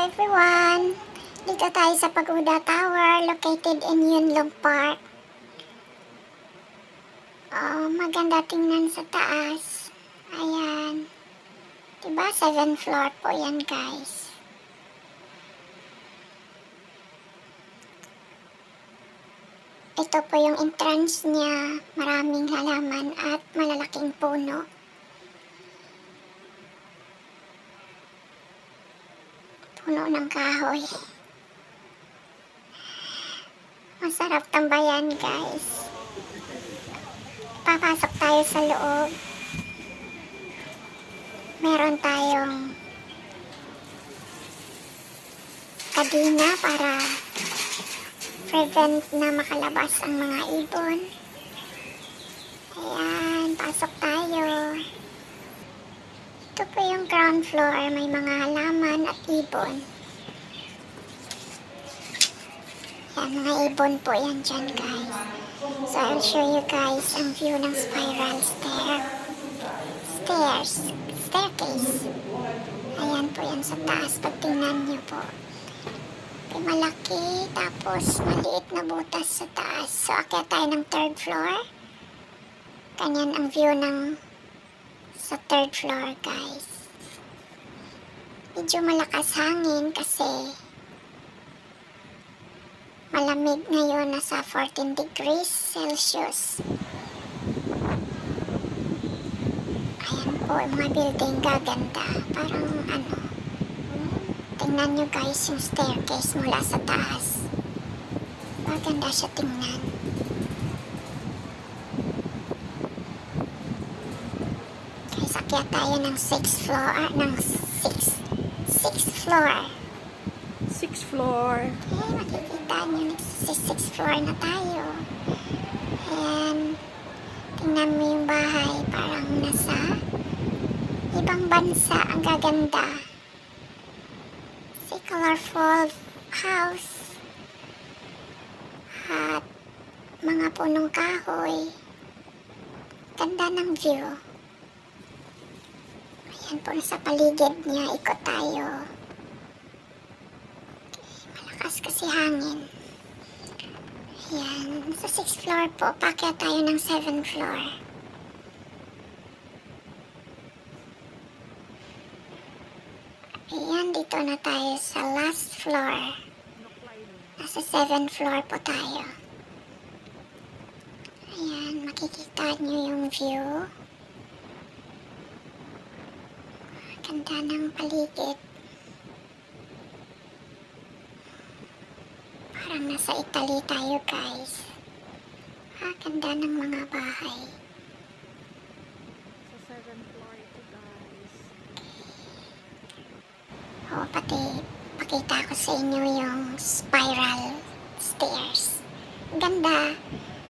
everyone! Dito tayo sa Pagoda Tower located in Yunlong Park. Maganda tingnan sa taas. Ayan. Diba? 7th floor po yan, guys. Ito po yung entrance niya. Maraming halaman at malalaking puno. Puno ng kahoy. Masarap tambayan, guys. Papasok tayo sa loob. Meron tayong kadina para prevent na makalabas ang mga ibon. Ayan, pasok tayo. Ito po yung ground floor. May mga halaman at ibon. Ayan, mga ibon po yan dyan, guys. So, I'll show you guys ang view ng spiral staircase. Ayan po yan sa taas. Pag tingnan nyo po. May malaki, tapos maliit na butas sa taas. So, akyat tayo ng 3rd floor. Ganyan ang view ng sa 3rd floor, guys. Medyo malakas hangin kasi malamig ngayon, nasa 14 degrees Celsius. Ayan po, mga building gaganda. Parang tingnan nyo guys yung staircase mula sa taas. Maganda siya tingnan. Guys, akyat tayo ng 6th floor. 6th floor. 6th floor. Okay, makikita nyo, nagsi-6th floor na tayo. Ayan. Tingnan mo yung bahay. Parang nasa ibang bansa. Ang gaganda. Si colorful house. At mga punong kahoy. Ganda ng view. Ayan po sa paligid niya. Ikot tayo. Malakas kasi hangin. Ayan. Sa 6th floor po. Pakyat tayo ng 7th floor. Ayan. Dito na tayo sa last floor. Nasa 7th floor po tayo. Ayan. Makikita nyo yung view. Ganda ng paligid. Parang nasa Italy tayo, guys. Ganda ng mga bahay. Sa 7th floor ito, guys. Pati pakita ko sa inyo yung spiral stairs. Ganda.